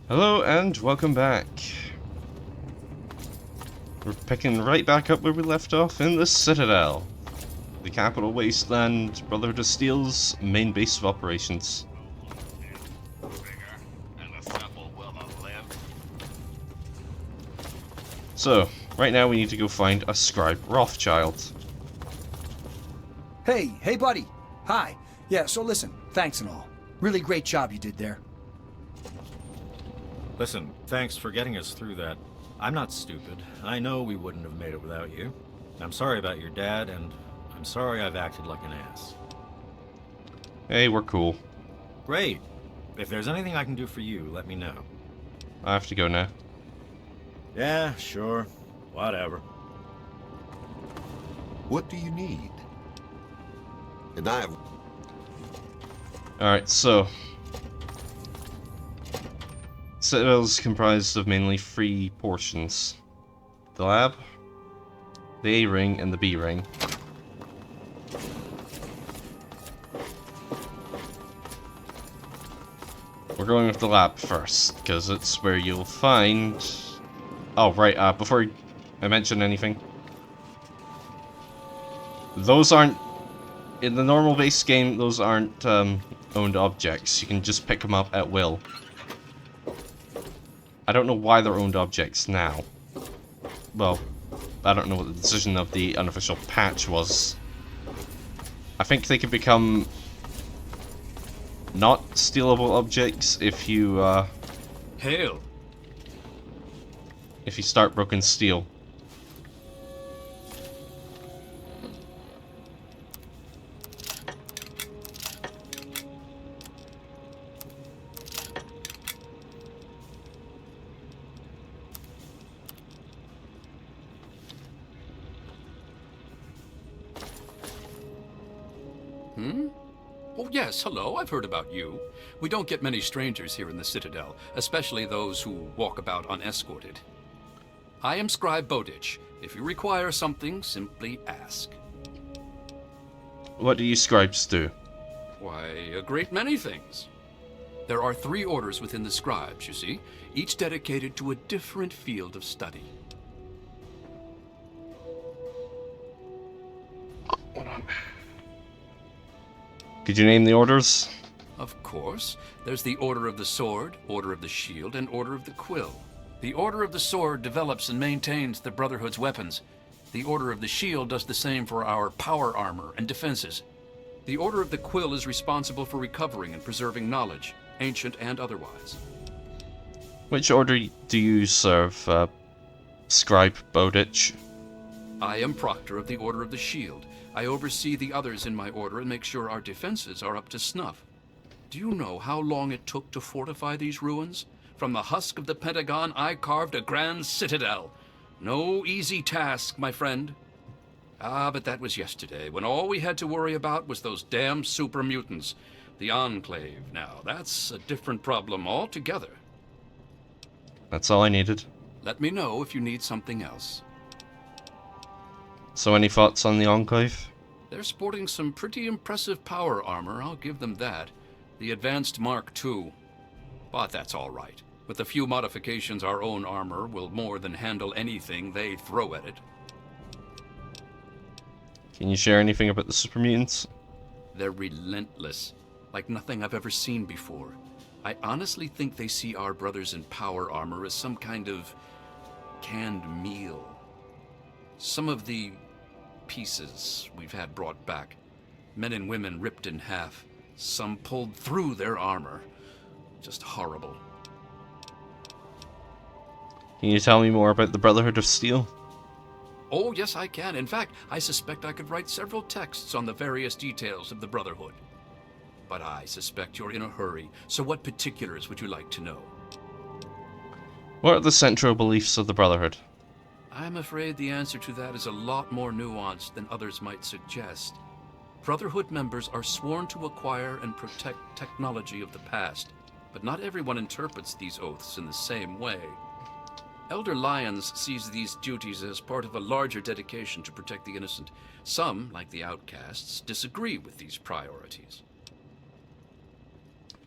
Hello and welcome back. We're picking right back up where we left off in the Citadel, the capital wasteland, Brotherhood of Steel's main base of operations. So, right now we need to go find a scribe Rothschild. Hey buddy. Hi. Yeah, so listen, thanks and all. Really great job you did there. Listen, thanks for getting us through that. I'm not stupid. I know we wouldn't have made it without you. I'm sorry about your dad, and I'm sorry I've acted like an ass. Hey, we're cool. Great. If there's anything I can do for you, let me know. I have to go now. Yeah, sure. Whatever. What do you need? And I have... Alright, so... Citadel is comprised of mainly three portions. The lab, the A ring, and the B ring. We're going with the lab first, because it's where you'll find... Oh, right, before I mention anything. Those aren't... In the normal base game, those aren't owned objects. You can just pick them up at will. I don't know why they're owned objects now. Well, I don't know what the decision of the unofficial patch was. I think they can become not stealable objects if you Hail. if you start broken steel. Oh yes, hello, I've heard about you. We don't get many strangers here in the Citadel, especially those who walk about unescorted. I am Scribe Bowditch. If you require something, simply ask. What do you scribes do? Why, a great many things. There are 3 orders within the scribes, you see, each dedicated to a different field of study. Could you name the orders? Of course. There's the Order of the Sword, Order of the Shield, and Order of the Quill. The Order of the Sword develops and maintains the Brotherhood's weapons. The Order of the Shield does the same for our power armor and defenses. The Order of the Quill is responsible for recovering and preserving knowledge, ancient and otherwise. Which order do you serve, Scribe Bowditch? I am Proctor of the Order of the Shield. I oversee the others in my order and make sure our defenses are up to snuff. Do you know how long it took to fortify these ruins? From the husk of the Pentagon, I carved a grand citadel. No easy task, my friend. But that was yesterday, when all we had to worry about was those damn super mutants. The Enclave, now, that's a different problem altogether. That's all I needed. Let me know if you need something else. So any thoughts on the Enclave? They're sporting some pretty impressive power armor, I'll give them that. The Advanced Mark II. But that's all right. With a few modifications, our own armor will more than handle anything they throw at it. Can you share anything about the super mutants? They're relentless, like nothing I've ever seen before. I honestly think they see our brothers in power armor as some kind of canned meal. Some of the pieces we've had brought back, men and women ripped in half, some pulled through their armor. Just horrible. Can you tell me more about the Brotherhood of Steel? Oh, yes, I can. In fact, I suspect I could write several texts on the various details of the Brotherhood. But I suspect you're in a hurry, so what particulars would you like to know? What are the central beliefs of the Brotherhood? I'm afraid the answer to that is a lot more nuanced than others might suggest. Brotherhood members are sworn to acquire and protect technology of the past, but not everyone interprets these oaths in the same way. Elder Lyons sees these duties as part of a larger dedication to protect the innocent. Some, like the outcasts, disagree with these priorities.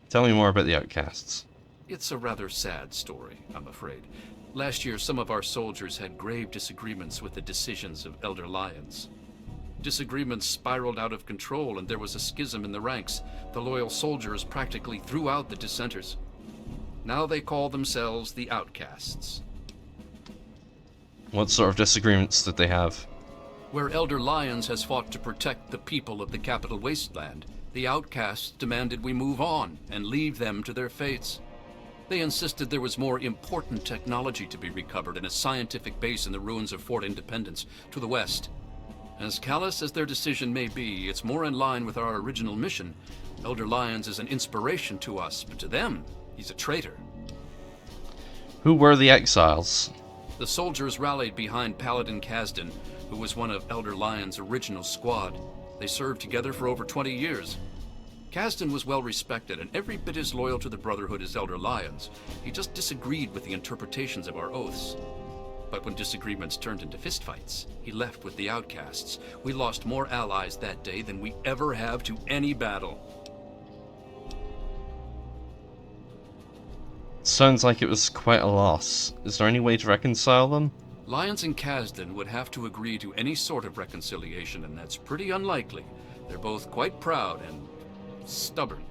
Tell me more about the outcasts. It's a rather sad story, I'm afraid. Last year, some of our soldiers had grave disagreements with the decisions of Elder Lyons. Disagreements spiraled out of control, and there was a schism in the ranks. The loyal soldiers practically threw out the dissenters. Now they call themselves the Outcasts. What sort of disagreements did they have? Where Elder Lyons has fought to protect the people of the Capital Wasteland, the Outcasts demanded we move on and leave them to their fates. They insisted there was more important technology to be recovered and a scientific base in the ruins of Fort Independence to the west. As callous as their decision may be, it's more in line with our original mission. Elder Lyons is an inspiration to us, but to them, he's a traitor. Who were the exiles? The soldiers rallied behind Paladin Kasdan, who was one of Elder Lyons' original squad. They served together for over 20 years. Kasdan was well respected and every bit as loyal to the Brotherhood as Elder Lyons. He just disagreed with the interpretations of our oaths. But when disagreements turned into fistfights, he left with the Outcasts. We lost more allies that day than we ever have to any battle. Sounds like it was quite a loss. Is there any way to reconcile them? Lyons and Kasdan would have to agree to any sort of reconciliation, and that's pretty unlikely. They're both quite proud and stubborn.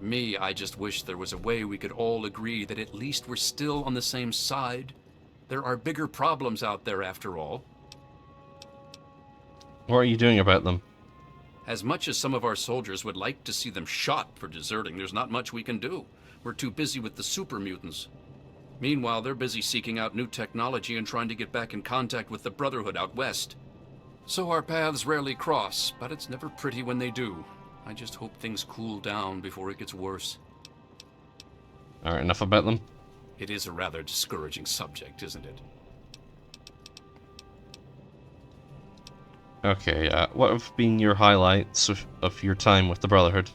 Me, I just wish there was a way we could all agree that at least we're still on the same side. There are bigger problems out there after all. What are you doing about them? As much as some of our soldiers would like to see them shot for deserting, there's not much we can do. We're too busy with the super mutants. Meanwhile, they're busy seeking out new technology and trying to get back in contact with the Brotherhood out west. So our paths rarely cross, but it's never pretty when they do. I just hope things cool down before it gets worse. Alright, enough about them. It is a rather discouraging subject, isn't it? Okay, what have been your highlights of your time with the Brotherhood?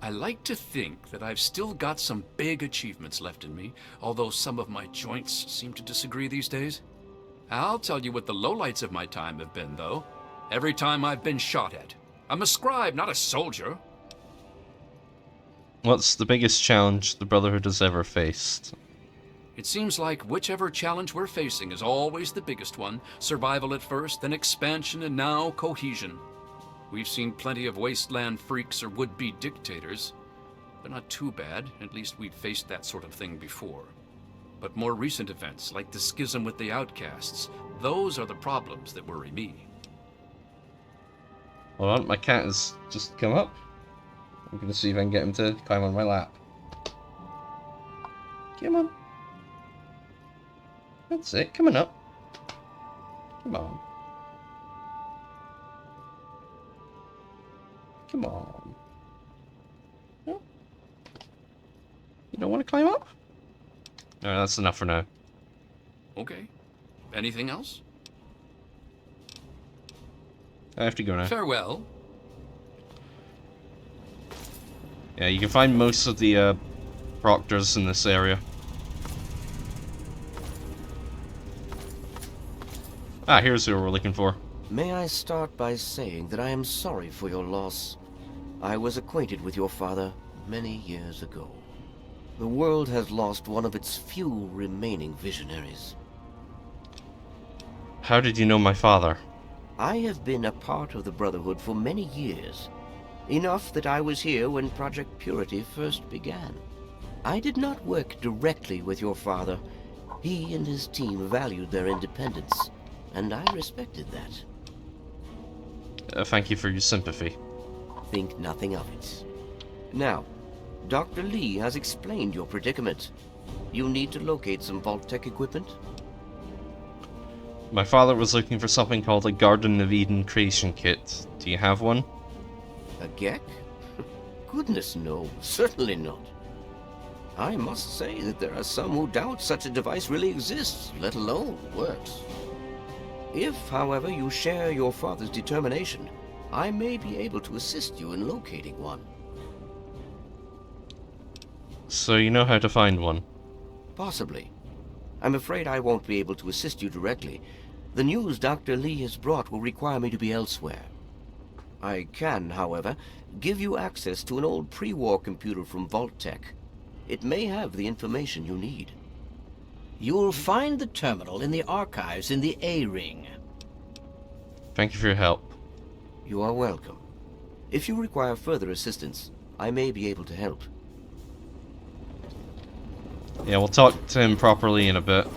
I like to think that I've still got some big achievements left in me, although some of my joints seem to disagree these days. I'll tell you what the lowlights of my time have been, though. Every time I've been shot at. I'm a scribe, not a soldier. What's the biggest challenge the Brotherhood has ever faced? It seems like whichever challenge we're facing is always the biggest one. Survival at first, then expansion, and now cohesion. We've seen plenty of wasteland freaks or would-be dictators. They're not too bad, at least we've faced that sort of thing before. But more recent events, like the schism with the Outcasts, those are the problems that worry me. Hold on, my cat has just come up. I'm gonna see if I can get him to climb on my lap. Come on. That's it, coming up. Come on. Come on. No? You don't want to climb up? No, that's enough for now. Okay. Anything else? I have to go now. Farewell. Yeah, you can find most of the proctors in this area. Ah, here's who we're looking for. May I start by saying that I am sorry for your loss. I was acquainted with your father many years ago. The world has lost one of its few remaining visionaries. How did you know my father? I have been a part of the Brotherhood for many years. Enough that I was here when Project Purity first began. I did not work directly with your father. He and his team valued their independence, and I respected that. Thank you for your sympathy. Think nothing of it. Now, Dr. Lee has explained your predicament. You need to locate some Vault-Tec equipment? My father was looking for something called a Garden of Eden creation kit. Do you have one? A GEC? Goodness no, certainly not. I must say that there are some who doubt such a device really exists, let alone works. If, however, you share your father's determination, I may be able to assist you in locating one. So you know how to find one? Possibly. I'm afraid I won't be able to assist you directly. The news Dr. Lee has brought will require me to be elsewhere. I can, however, give you access to an old pre-war computer from Vault-Tec. It may have the information you need. You'll find the terminal in the archives in the A-Ring. Thank you for your help. You are welcome. If you require further assistance, I may be able to help. Yeah, we'll talk to him properly in a bit.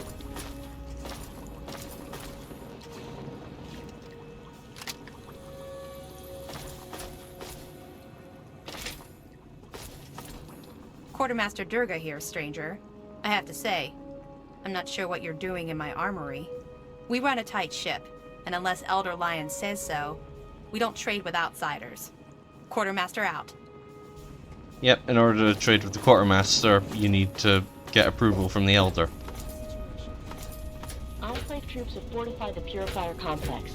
Quartermaster Durga here, stranger. I have to say, I'm not sure what you're doing in my armory. We run a tight ship, and unless Elder Lion says so, we don't trade with outsiders. Quartermaster out. Yep, in order to trade with the Quartermaster, you need to get approval from the Elder. Enclave troops have fortified the Purifier complex.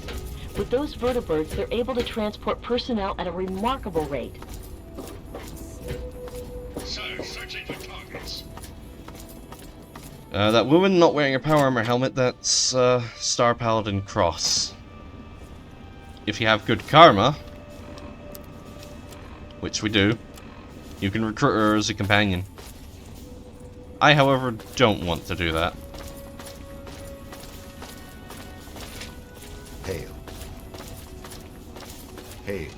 With those vertibirds, they're able to transport personnel at a remarkable rate. Sir, searching for targets. That woman not wearing a power armor helmet, that's Star Paladin Cross. If you have good karma, which we do, you can recruit her as a companion. I, however, don't want to do that. Hail. Hail.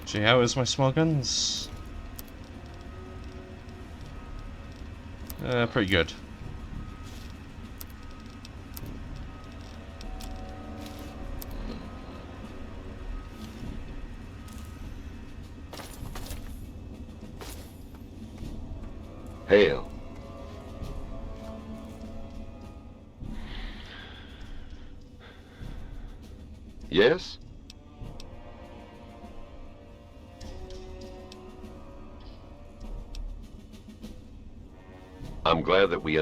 Gee, how is my small guns? Pretty good. Hail. Yes? I'm glad that we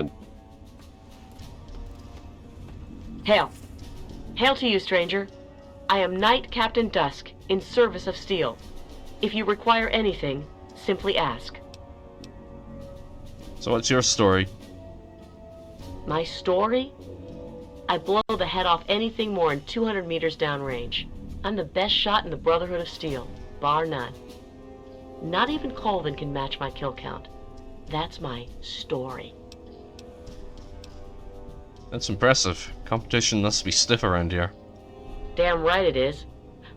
Hail. Hail to you, stranger. I am Knight Captain Dusk, in service of Steel. If you require anything, simply ask. So what's your story? My story? I blow the head off anything more than 200 meters downrange. I'm the best shot in the Brotherhood of Steel, bar none. Not even Colvin can match my kill count. That's my story. That's impressive. Competition must be stiff around here. Damn right it is.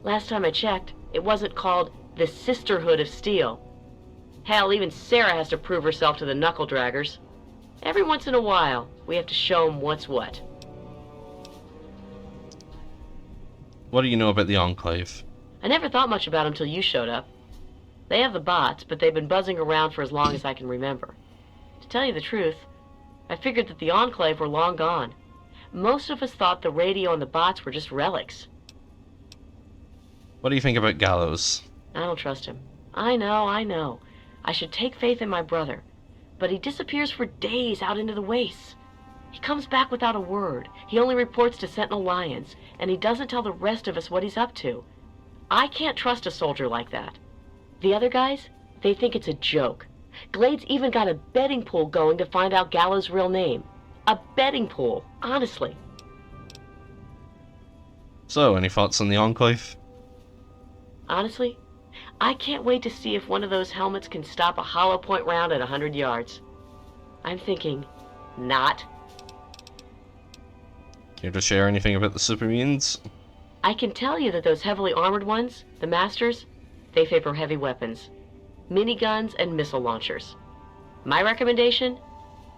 Last time I checked, it wasn't called the Sisterhood of Steel. Hell, even Sarah has to prove herself to the knuckle draggers. Every once in a while, we have to show them what's what. What do you know about the Enclave? I never thought much about them till you showed up. They have the bots, but they've been buzzing around for as long as I can remember. To tell you the truth, I figured that the Enclave were long gone. Most of us thought the radio and the bots were just relics. What do you think about Gallows? I don't trust him. I know. I should take faith in my brother. But he disappears for days out into the wastes. He comes back without a word. He only reports to Sentinel Lions, and he doesn't tell the rest of us what he's up to. I can't trust a soldier like that. The other guys, they think it's a joke. Glade's even got a betting pool going to find out Gallows' real name. A betting pool, honestly. So, any thoughts on the Enclave? Honestly, I can't wait to see if one of those helmets can stop a hollow point round at 100 yards. I'm thinking, not. Care to share anything about the Super Mutants? I can tell you that those heavily armored ones, the Masters, they favor heavy weapons. Miniguns and missile launchers. My recommendation?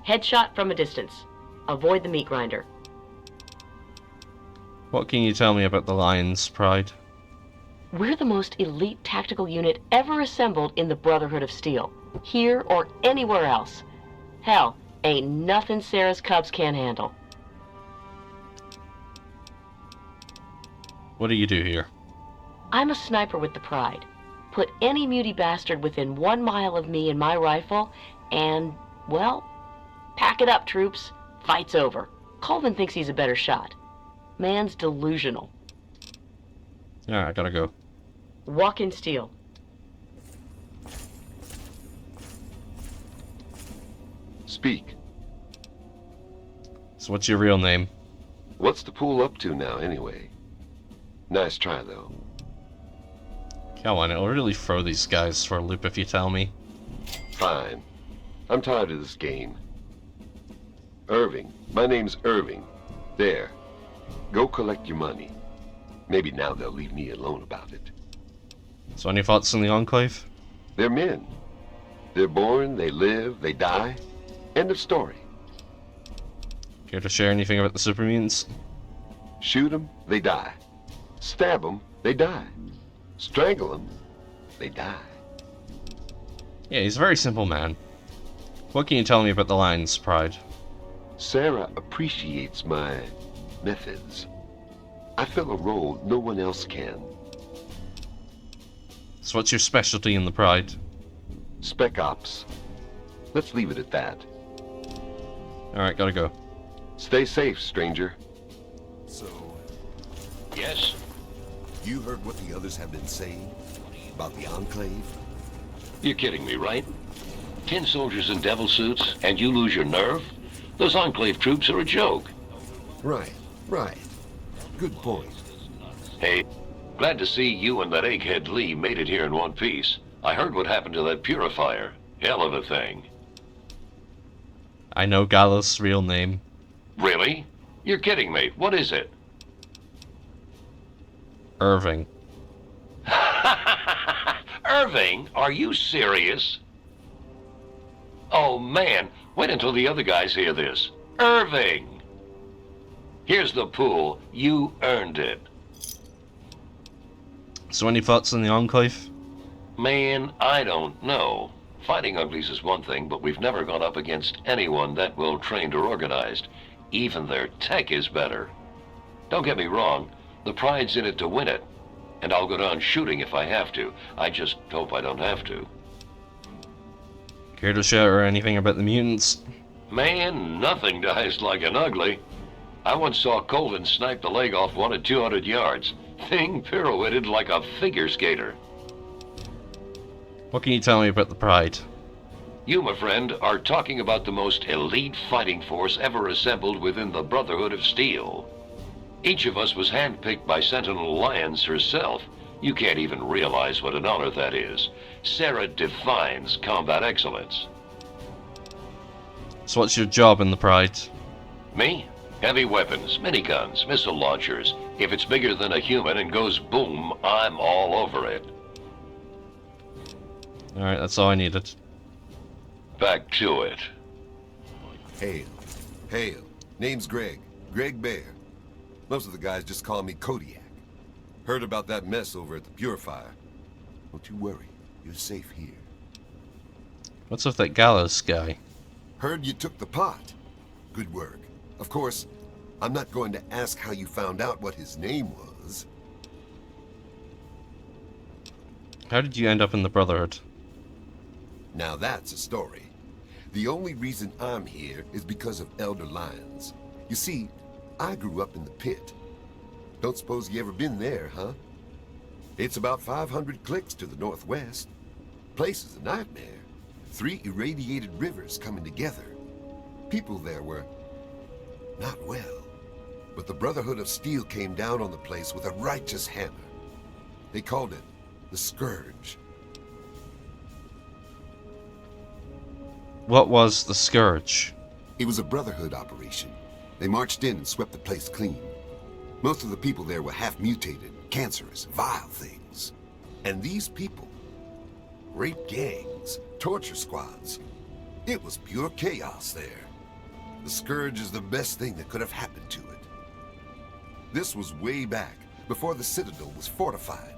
Headshot from a distance. Avoid the meat grinder. What can you tell me about the Lion's Pride? We're the most elite tactical unit ever assembled in the Brotherhood of Steel. Here or anywhere else. Hell, ain't nothing Sarah's Cubs can't handle. What do you do here? I'm a sniper with the Pride. Put any muty bastard within 1 mile of me and my rifle, and, well, pack it up, troops. Fight's over. Colvin thinks he's a better shot. Man's delusional. Alright, I gotta go. Walk in steel. Speak. So what's your real name? What's the pool up to now, anyway? Nice try, though. Come on, it'll really throw these guys for a loop if you tell me. Fine. I'm tired of this game. Irving. My name's Irving. There. Go collect your money. Maybe now they'll leave me alone about it. So any thoughts on the Enclave? They're men. They're born, they live, they die. End of story. Care to share anything about the super mutants? Shoot them, they die. Stab them, they die. Strangle them, they die. Yeah, he's a very simple man. What can you tell me about the Lion's Pride? Sarah appreciates my methods. I fill a role no one else can. So what's your specialty in the Pride? Spec Ops. Let's leave it at that. Alright, gotta go. Stay safe, stranger. So, Yes? you heard what the others have been saying about the Enclave? You're kidding me, right? 10 soldiers in devil suits, and you lose your nerve? Those Enclave troops are a joke. Right, right. Good point. Hey, glad to see you and that egghead Lee made it here in one piece. I heard what happened to that purifier. Hell of a thing. I know Gallus' real name. Really? You're kidding me. What is it? Irving. Irving? Are you serious? Oh, man. Wait until the other guys hear this. Irving! Here's the pool. You earned it. So any thoughts on the Enclave? Man, I don't know. Fighting uglies is one thing, but we've never gone up against anyone that well trained or organized. Even their tech is better. Don't get me wrong, the pride's in it to win it. And I'll go down shooting if I have to. I just hope I don't have to. Care to share anything about the mutants? Man, nothing dies like an ugly. I once saw Colvin snipe the leg off one at 200 yards. Thing pirouetted like a figure skater. What can you tell me about the Pride? You, my friend, are talking about the most elite fighting force ever assembled within the Brotherhood of Steel. Each of us was handpicked by Sentinel Alliance herself. You can't even realize what an honor that is. Sarah defines combat excellence. So what's your job in the Pride? Me? Heavy weapons, miniguns, missile launchers. If it's bigger than a human and goes boom, I'm all over it. Alright, that's all I needed. Back to it. Hail. Hail. Name's Greg. Greg Bear. Most of the guys just call me Kodiak. Heard about that mess over at the Purifier. Don't you worry. You're safe here. What's with that Gallus guy? Heard you took the pot. Good work. Of course, I'm not going to ask how you found out what his name was. How did you end up in the Brotherhood? Now that's a story. The only reason I'm here is because of Elder Lyons. You see, I grew up in the pit. Don't suppose you ever been there, huh? It's about 500 clicks to the northwest. Place is a nightmare. 3 irradiated rivers coming together. People there were not well. But the Brotherhood of Steel came down on the place with a righteous hammer. They called it the Scourge. What was the Scourge? It was a Brotherhood operation. They marched in and swept the place clean. Most of the people there were half-mutated, cancerous, vile things. And these people, rape gangs, torture squads. It was pure chaos there. The Scourge is the best thing that could have happened to it. This was way back, before the Citadel was fortified.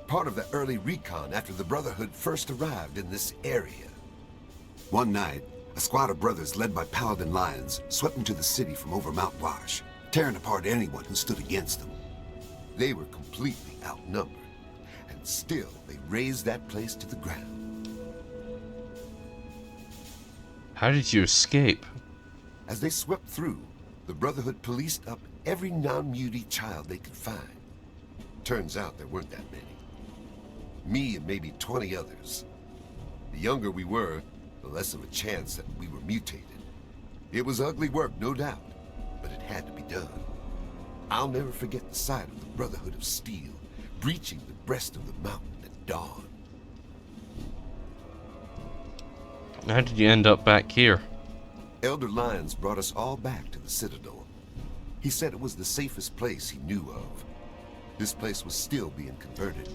Part of the early recon after the Brotherhood first arrived in this area. One night, a squad of brothers led by Paladin Lions swept into the city from over Mount Wash, tearing apart anyone who stood against them. They were completely outnumbered, and still they razed that place to the ground. How did you escape? As they swept through, the Brotherhood policed up every non-mutie child they could find. Turns out there weren't that many. Me and maybe 20 others. The younger we were, the less of a chance that we were mutated. It was ugly work, no doubt, but it had to be done. I'll never forget the sight of the Brotherhood of Steel breaching the breast of the mountain at dawn. How did you end up back here? Elder Lyons brought us all back to the Citadel. He said it was the safest place he knew of. This place was still being converted.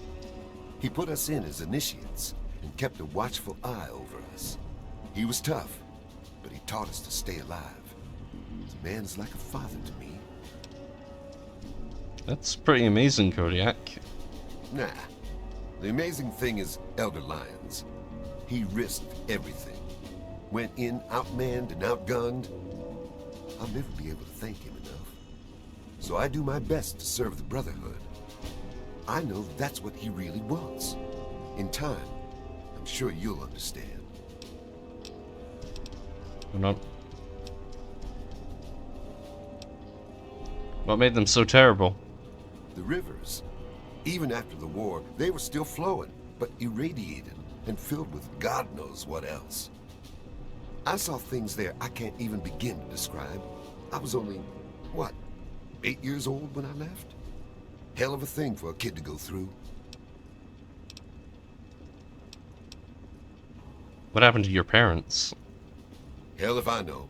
He put us in as initiates and kept a watchful eye over us. He was tough, but he taught us to stay alive. The man's like a father to me. That's pretty amazing, Kodiak. Nah. The amazing thing is Elder Lyons. He risked everything. Went in outmanned and outgunned. I'll never be able to thank him enough. So I do my best to serve the Brotherhood. I know that's what he really wants. In time, I'm sure you'll understand. Hold on. What made them so terrible? The rivers. Even after the war, they were still flowing, but irradiated and filled with God knows what else. I saw things there I can't even begin to describe. I was only, what, 8 years old when I left? Hell of a thing for a kid to go through. What happened to your parents? Hell if I know.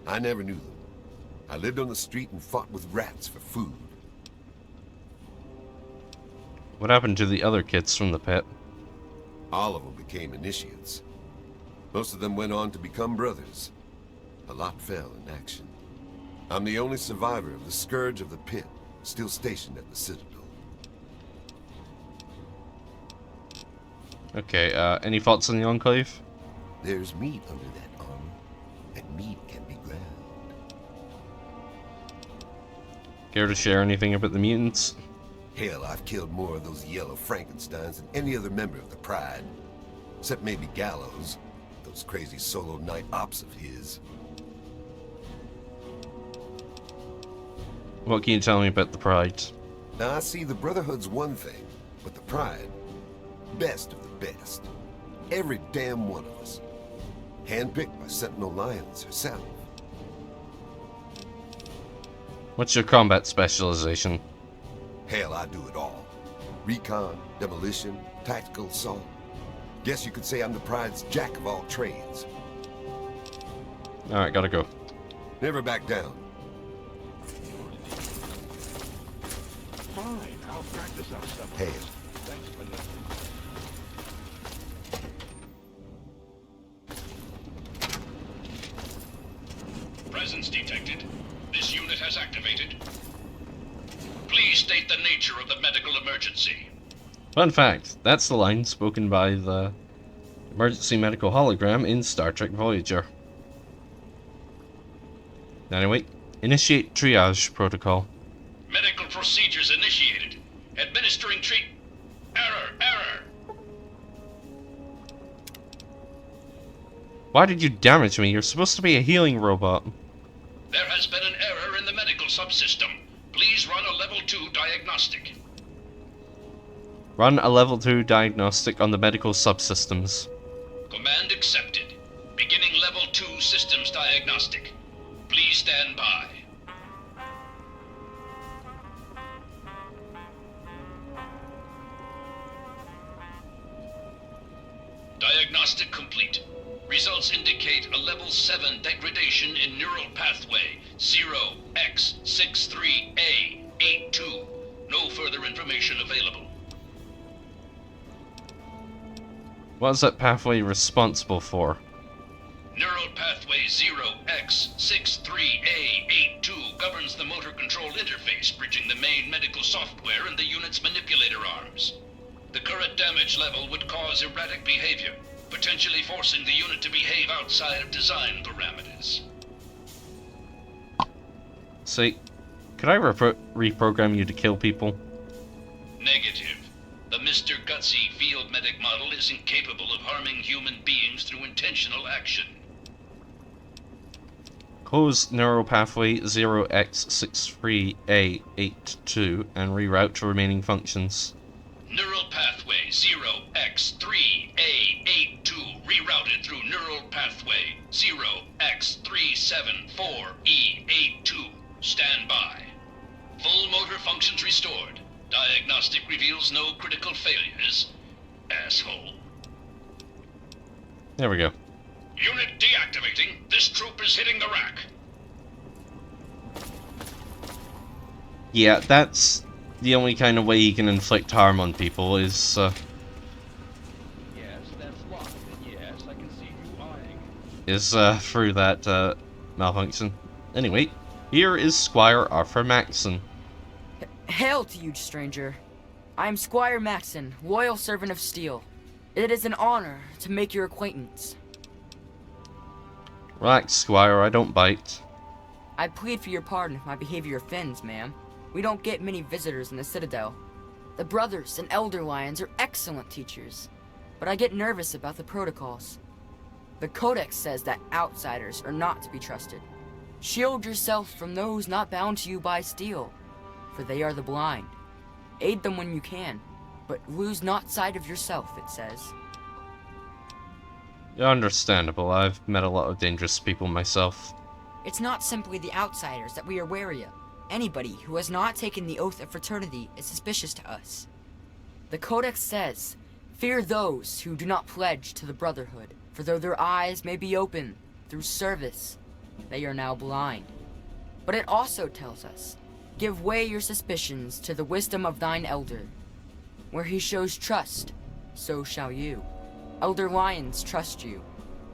I never knew them. I lived on the street and fought with rats for food. What happened to the other kids from the pit? All of them became initiates. Most of them went on to become brothers. A lot fell in action. I'm the only survivor of the Scourge of the Pit, still stationed at the Citadel. Okay, any thoughts on the Enclave? There's meat under that armor, and meat can be ground. Care to share anything about the mutants? Hell, I've killed more of those yellow Frankensteins than any other member of the Pride. Except maybe Gallows, those crazy solo night ops of his. What can you tell me about the Pride? Now, I see the Brotherhood's one thing, but the Pride, best of the best. Every damn one of us. Handpicked by Sentinel Lyons herself. What's your combat specialization? Hell, I do it all. Recon, demolition, tactical assault. Guess you could say I'm the Pride's jack of all trades. Alright, gotta go. Never back down. Fine, I'll practice our stuff. Hell. Thanks for listening. Presence detected. This unit has activated. Please state the nature of the medical emergency. Fun fact, that's the line spoken by the emergency medical hologram in Star Trek Voyager. Anyway, initiate triage protocol. Medical procedures initiated. Administering treat... Error! Why did you damage me? You're supposed to be a healing robot. There has been an error in the medical subsystem. Please run a level 2 diagnostic. Run a level 2 diagnostic on the medical subsystems. Command accepted. Beginning level 2 systems diagnostic. Please stand by. Diagnostic complete. Results indicate a level 7 degradation in neural pathway 0x63A82. No further information available. What is that pathway responsible for? Neural pathway 0x63A82 governs the motor control interface, bridging the main medical software and the unit's manipulator arms. The current damage level would cause erratic behavior, potentially forcing the unit to behave outside of design parameters. See, could I reprogram you to kill people? Negative. The Mr. Gutsy field medic model is incapable of harming human beings through intentional action. Close neural pathway 0x63A82 and reroute to remaining functions. Neural pathway 0x3A82 rerouted through neural pathway 0x374E82. Stand by. Full motor functions restored. Diagnostic reveals no critical failures. Asshole. There we go. Unit deactivating. This troop is hitting the rack. Yeah, that's the only kind of way you can inflict harm on people is, Yes, that's locked. Yes, I can see you eyeing. through that, malfunction. Anyway, here is Squire Arthur Maxson. Hail to you, stranger. I am Squire Maxson, loyal servant of steel. It is an honor to make your acquaintance. Relax, Squire, I don't bite. I plead for your pardon if my behavior offends, ma'am. We don't get many visitors in the Citadel. The Brothers and Elder Lions are excellent teachers, but I get nervous about the protocols. The Codex says that outsiders are not to be trusted. Shield yourself from those not bound to you by steel, for they are the blind. Aid them when you can, but lose not sight of yourself, it says. Understandable, I've met a lot of dangerous people myself. It's not simply the outsiders that we are wary of. Anybody who has not taken the oath of fraternity is suspicious to us. The Codex says, fear those who do not pledge to the Brotherhood, for though their eyes may be open through service, they are now blind. But it also tells us, give way your suspicions to the wisdom of thine elder. Where he shows trust, so shall you. Elder Lions trust you,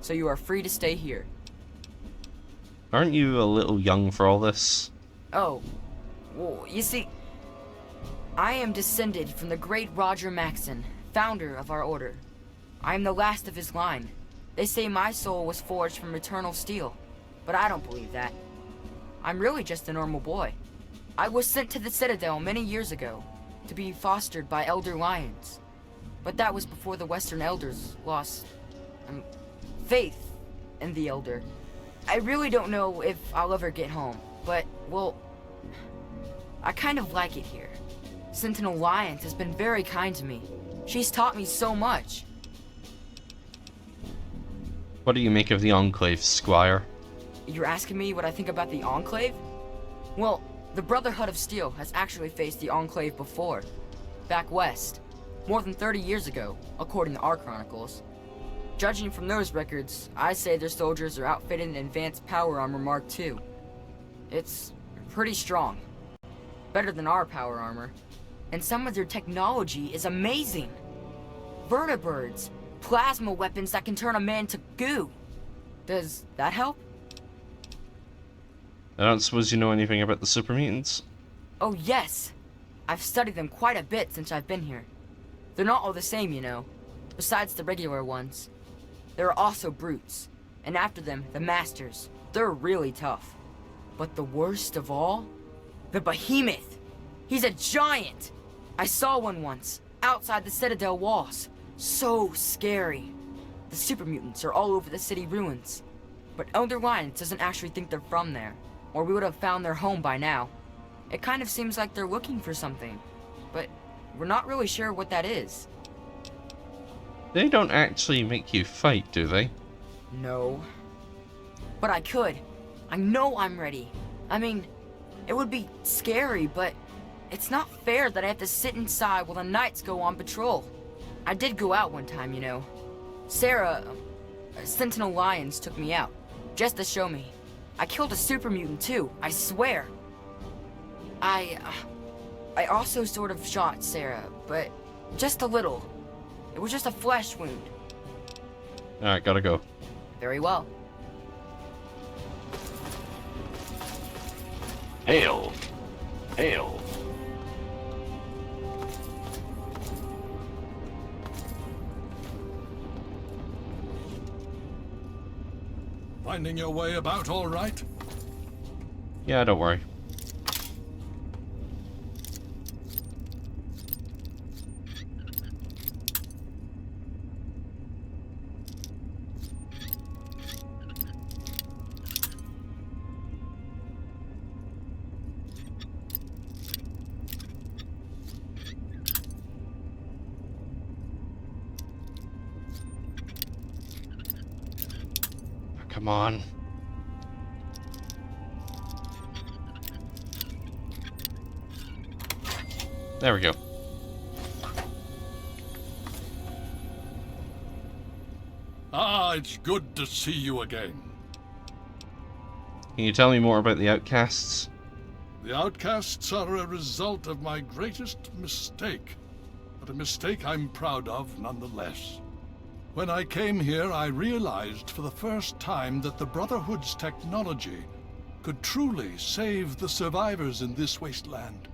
so you are free to stay here. Aren't you a little young for all this? Oh, well, you see, I am descended from the great Roger Maxson, founder of our order. I am the last of his line. They say my soul was forged from eternal steel, but I don't believe that. I'm really just a normal boy. I was sent to the Citadel many years ago to be fostered by Elder Lions, but that was before the Western Elders lost faith in the Elder. I really don't know if I'll ever get home, but, well, I kind of like it here. Sentinel Lions has been very kind to me. She's taught me so much. What do you make of the Enclave, Squire? You're asking me what I think about the Enclave? Well, the Brotherhood of Steel has actually faced the Enclave before. Back west. More than 30 years ago, according to our chronicles. Judging from those records, I say their soldiers are outfitted in advanced power armor Mark II. It's pretty strong. Better than our power armor. And some of their technology is amazing. Vertibirds, plasma weapons that can turn a man to goo. Does that help? I don't suppose you know anything about the super mutants? Oh yes. I've studied them quite a bit since I've been here. They're not all the same, you know, besides the regular ones. There are also brutes, and after them, the masters. They're really tough. But the worst of all? The behemoth! He's a giant! I saw one once, outside the Citadel walls. So scary. The super mutants are all over the city ruins. But Elder Lions doesn't actually think they're from there, or we would have found their home by now. It kind of seems like they're looking for something, but we're not really sure what that is. They don't actually make you fight, do they? No. But I could. I know I'm ready. I mean, it would be scary, but it's not fair that I have to sit inside while the knights go on patrol. I did go out one time, you know. Sarah, Sentinel Lions took me out, just to show me. I killed a super mutant too, I swear. I also sort of shot Sarah, but just a little. It was just a flesh wound. Alright, gotta go. Very well. Hail. Hail. Finding your way about all right? Yeah, don't worry. Come on. There we go. Ah, it's good to see you again. Can you tell me more about the outcasts? The outcasts are a result of my greatest mistake, but a mistake I'm proud of nonetheless. When I came here, I realized for the first time that the Brotherhood's technology could truly save the survivors in this wasteland.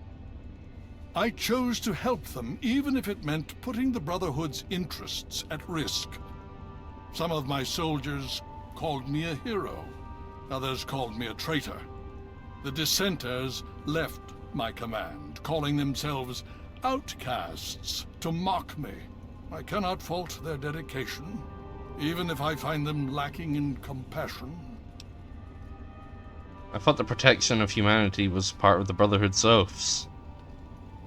I chose to help them, even if it meant putting the Brotherhood's interests at risk. Some of my soldiers called me a hero. Others called me a traitor. The dissenters left my command, calling themselves outcasts to mock me. I cannot fault their dedication, even if I find them lacking in compassion. I thought the protection of humanity was part of the Brotherhood's oaths.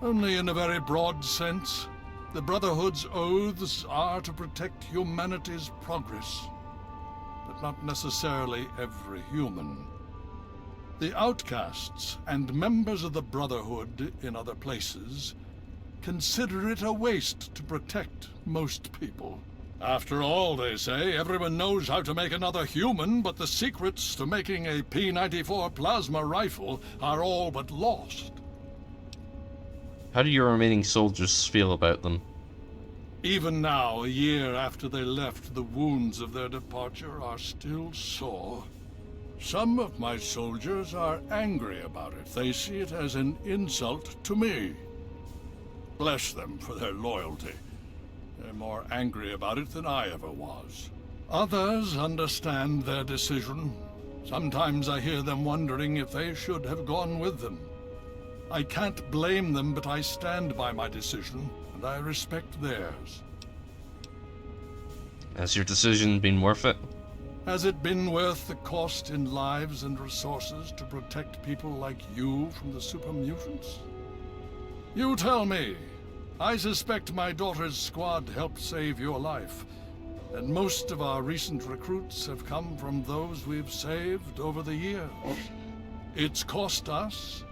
Only in a very broad sense. The Brotherhood's oaths are to protect humanity's progress, but not necessarily every human. The outcasts and members of the Brotherhood in other places consider it a waste to protect most people. After all, they say, everyone knows how to make another human, but the secrets to making a P-94 plasma rifle are all but lost. How do your remaining soldiers feel about them? Even now, a year after they left, the wounds of their departure are still sore. Some of my soldiers are angry about it. They see it as an insult to me. Bless them for their loyalty. They're more angry about it than I ever was. Others understand their decision. Sometimes I hear them wondering if they should have gone with them. I can't blame them, but I stand by my decision, and I respect theirs. Has your decision been worth it? Has it been worth the cost in lives and resources to protect people like you from the super mutants? You tell me. I suspect my daughter's squad helped save your life, and most of our recent recruits have come from those we've saved over the years. It's cost us,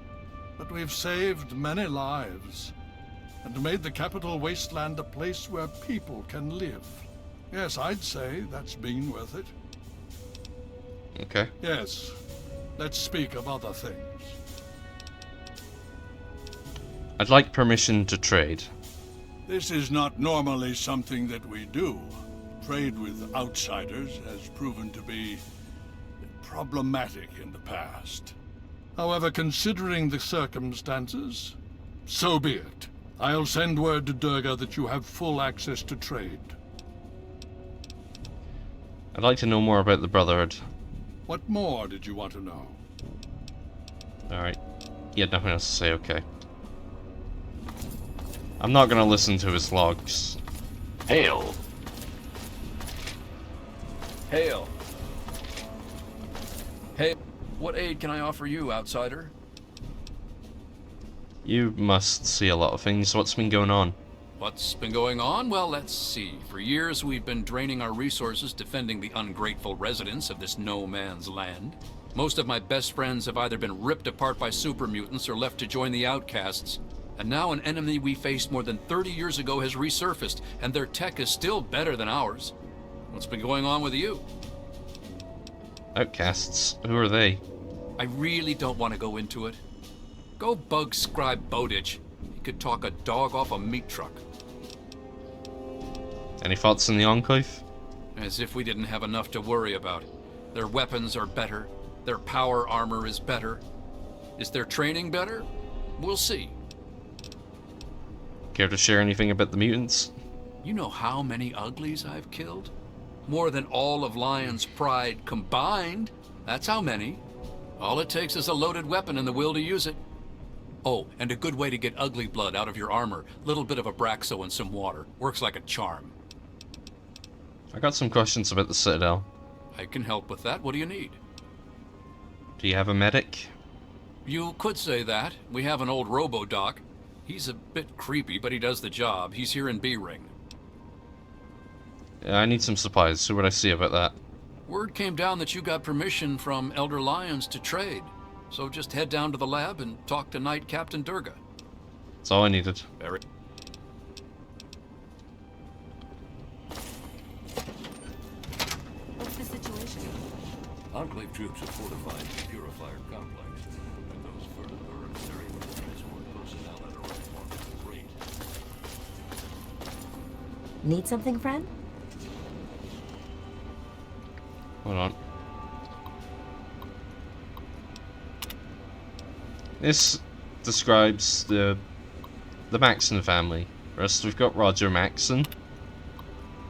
but we've saved many lives, and made the capital wasteland a place where people can live. Yes, I'd say that's been worth it. Okay. Yes, let's speak of other things. I'd like permission to trade. This is not normally something that we do. Trade with outsiders has proven to be problematic in the past. However, considering the circumstances, so be it. I'll send word to Durga that you have full access to trade. I'd like to know more about the Brotherhood. What more did you want to know? Alright. He had nothing else to say, okay. I'm not gonna listen to his logs. Hail. Hail. Hey, what aid can I offer you, outsider? You must see a lot of things. What's been going on? What's been going on? Well, let's see. For years, we've been draining our resources defending the ungrateful residents of this no-man's land. Most of my best friends have either been ripped apart by super mutants or left to join the outcasts. And now an enemy we faced more than 30 years ago has resurfaced, and their tech is still better than ours. What's been going on with you? Outcasts? Who are they? I really don't want to go into it. Go bug Scribe Bowditch. He could talk a dog off a meat truck. Any thoughts on the Enclave? As if we didn't have enough to worry about. Their weapons are better. Their power armor is better. Is their training better? We'll see. Care to share anything about the mutants? You know how many uglies I've killed? More than all of Lion's Pride combined. That's how many. All it takes is a loaded weapon and the will to use it. Oh, and a good way to get ugly blood out of your armor. Little bit of Abraxo and some water. Works like a charm. I got some questions about the Citadel. I can help with that. What do you need? Do you have a medic? You could say that. We have an old robo-doc. He's a bit creepy, but he does the job. He's here in B-Ring. I need some supplies. Who would I see about that? Word came down that you got permission from Elder Lyons to trade. So just head down to the lab and talk to Knight Captain Durga. That's all I needed. Very. What's the situation? Enclave troops have fortified the purifier complex, and those further birds are able to transport personnel at a remarkable rate. Need something, friend? Hold on. This describes the Maxon family. First, we've got Roger Maxon,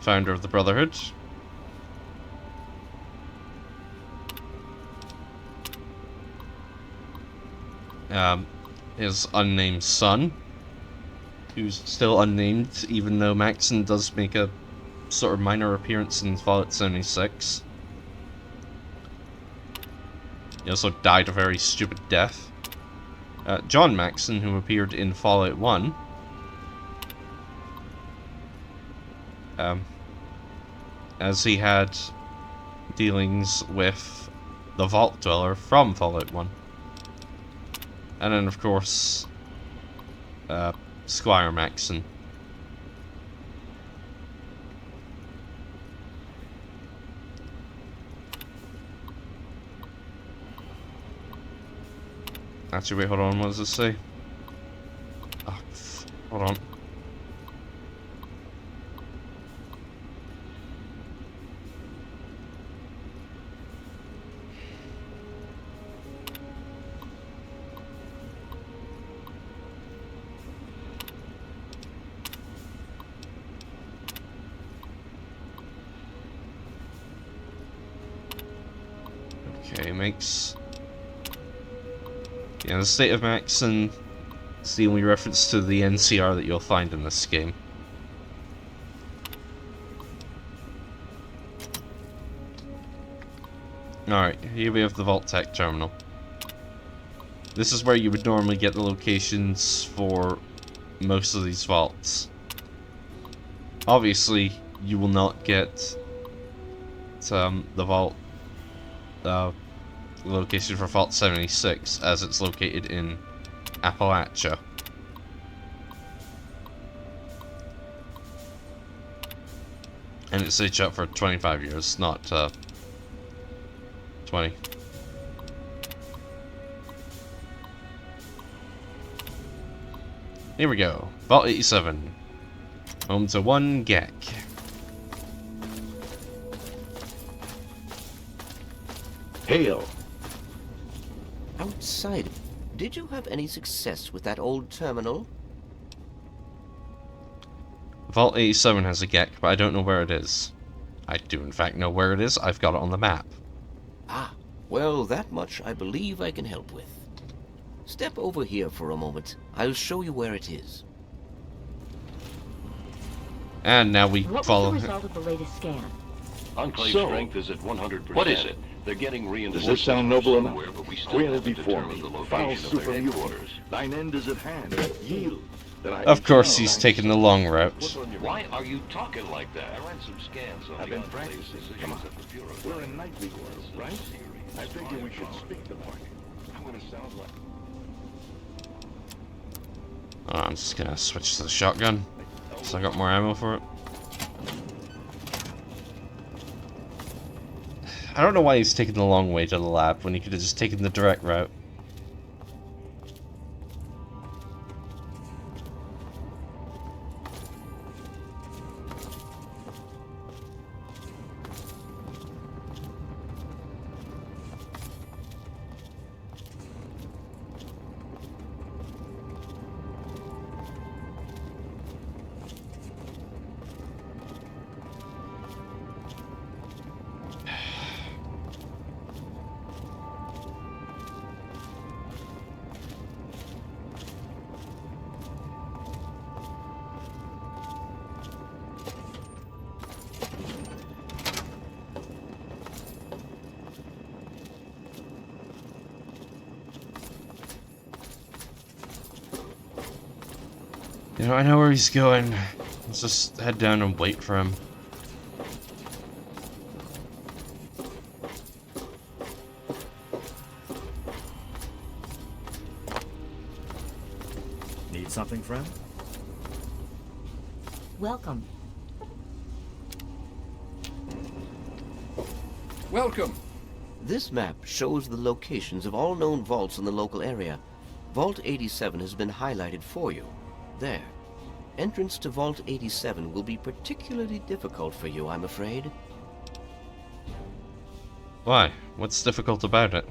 founder of the Brotherhood. His unnamed son, who's still unnamed, even though Maxon does make a sort of minor appearance in Fallout 76. He also died a very stupid death. John Maxon, who appeared in Fallout 1. As he had dealings with the Vault Dweller from Fallout 1. And then, of course, Squire Maxon. Actually, wait, hold on, what does this say? Oh, hold on. Okay, makes... Yeah, the state of Maxon is the only reference to the NCR that you'll find in this game. Alright, here we have the Vault Tech terminal. This is where you would normally get the locations for most of these vaults. Obviously, you will not get the vault location for Vault 76, as it's located in Appalachia. And it's staged up for 25 years, not 20. Here we go. Vault 87. Home to one Gek. Hail! Outside, did you have any success with that old terminal? Vault 87 has a Gek, but I don't know where it is. I do in fact know where it is, I've got it on the map. Ah, well, that much I believe I can help with. Step over here for a moment. I'll show you where it is. And now we follow... What was the result of the latest scan? Enclave strength is at 100%. What is it? They're getting reinforcements. Does this sound noble enough? But we still Granted have to before determine me, the foul location of their supermutant. headquarters. Thine end is at hand. Yield. That I Of course he's taking the long route. Why are you talking like that? I ran some scans on I've the been Enclave's practicing. decisions Come on. at the Bureau. We're in nightly quarters, right? I figure we should speak the part. I'm gonna sound like... I'm just gonna switch to the shotgun, so I got more ammo for it. I don't know why he's taking the long way to the lab when he could have just taken the direct route. You know, I know where he's going. Let's just head down and wait for him. Need something, friend? Welcome. Welcome. This map shows the locations of all known vaults in the local area. Vault 87 has been highlighted for you. There. Entrance to Vault 87 will be particularly difficult for you, I'm afraid. Why? What's difficult about it?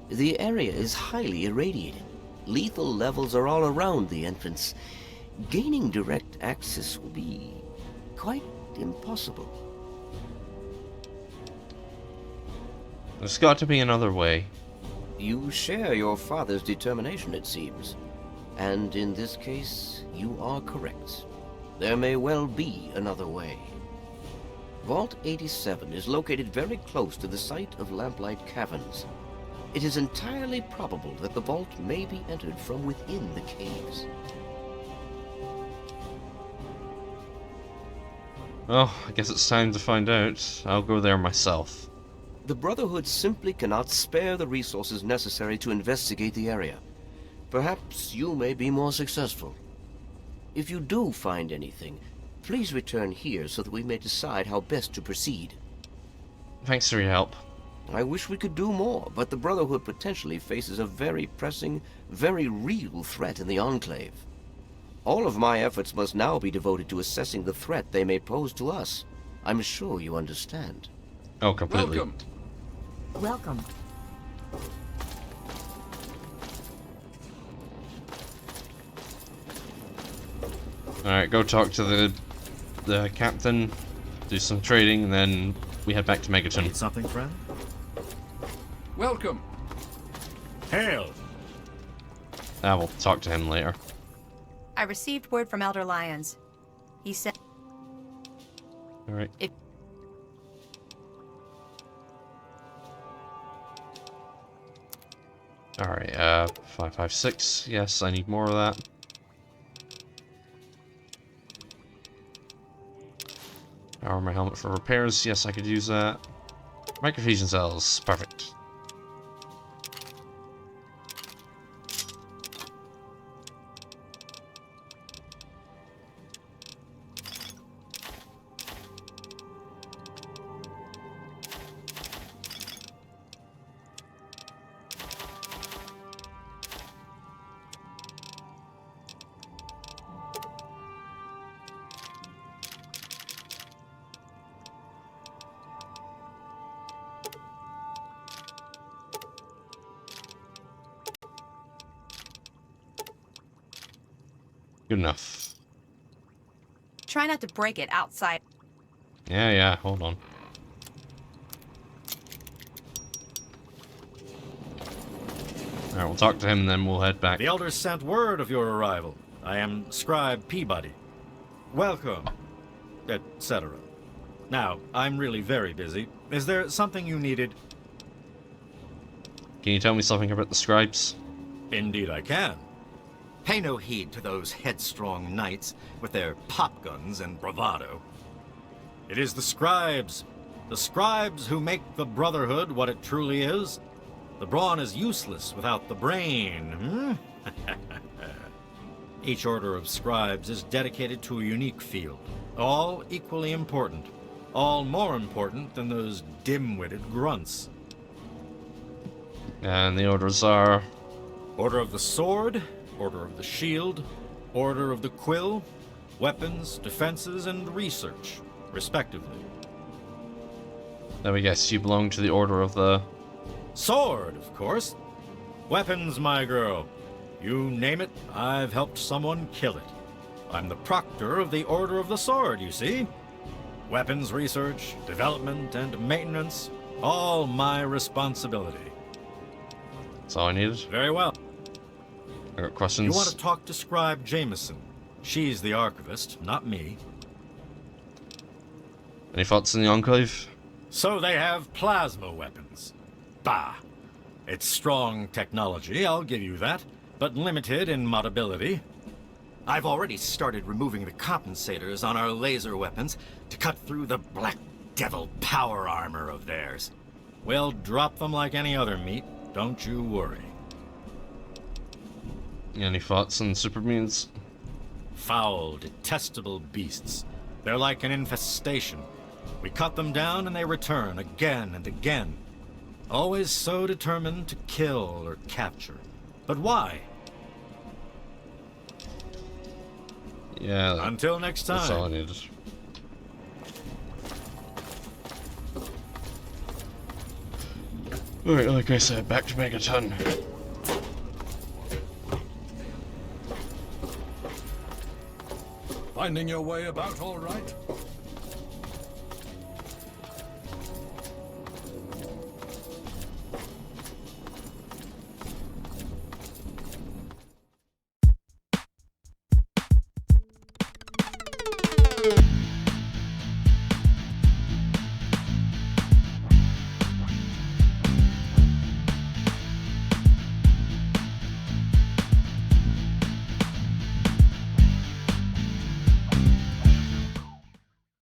The area is highly irradiated. Lethal levels are all around the entrance. Gaining direct access will be quite impossible. There's got to be another way. You share your father's determination, it seems. And in this case, you are correct. There may well be another way. Vault 87 is located very close to the site of Lamplight Caverns. It is entirely probable that the vault may be entered from within the caves. Well, I guess it's time to find out. I'll go there myself. The Brotherhood simply cannot spare the resources necessary to investigate the area. Perhaps you may be more successful. If you do find anything, please return here so that we may decide how best to proceed. Thanks for your help. I wish we could do more, but the Brotherhood potentially faces a very pressing, very real threat in the Enclave. All of my efforts must now be devoted to assessing the threat they may pose to us. I'm sure you understand. Oh, completely. Welcome. Welcome. Alright, go talk to the captain, do some trading, and then we head back to Megaton. Need something, friend? Welcome. Hail! We'll talk to him later. I received word from Elder Lyons. He said... Alright. Alright, 556. Yes, I need more of that. Power my helmet for repairs. Yes, I could use that. Microfusion cells. Perfect. Good enough. Try not to break it outside. Yeah, hold on. Alright, we'll talk to him and then we'll head back. The Elders sent word of your arrival. I am Scribe Peabody. Welcome, etc. Now, I'm really very busy. Is there something you needed? Can you tell me something about the scribes? Indeed I can. Pay no heed to those headstrong knights with their pop guns and bravado. It is the scribes who make the Brotherhood what it truly is. The brawn is useless without the brain, Each order of scribes is dedicated to a unique field, all equally important, all more important than those dim-witted grunts. And the orders are... Order of the Sword, Order of the Shield, Order of the Quill, Weapons, Defenses, and Research, respectively. Then we guess you belong to the Order of the... Sword, of course. Weapons, my girl. You name it, I've helped someone kill it. I'm the proctor of the Order of the Sword, you see. Weapons research, development, and maintenance, all my responsibility. That's all I needed. Very well. I got questions. You want to talk to Scribe Jameson. She's the archivist, not me. Any thoughts in the Enclave? So they have plasma weapons. Bah! It's strong technology, I'll give you that, but limited in modability. I've already started removing the compensators on our laser weapons to cut through the Black Devil power armor of theirs. We'll drop them like any other meat, don't you worry. Any thoughts on super mutants? Foul, detestable beasts. They're like an infestation. We cut them down and they return again and again. Always so determined to kill or capture. But why? Yeah. Until next time. That's all I needed. Alright, like I said, back to Megaton. Finding your way about all right?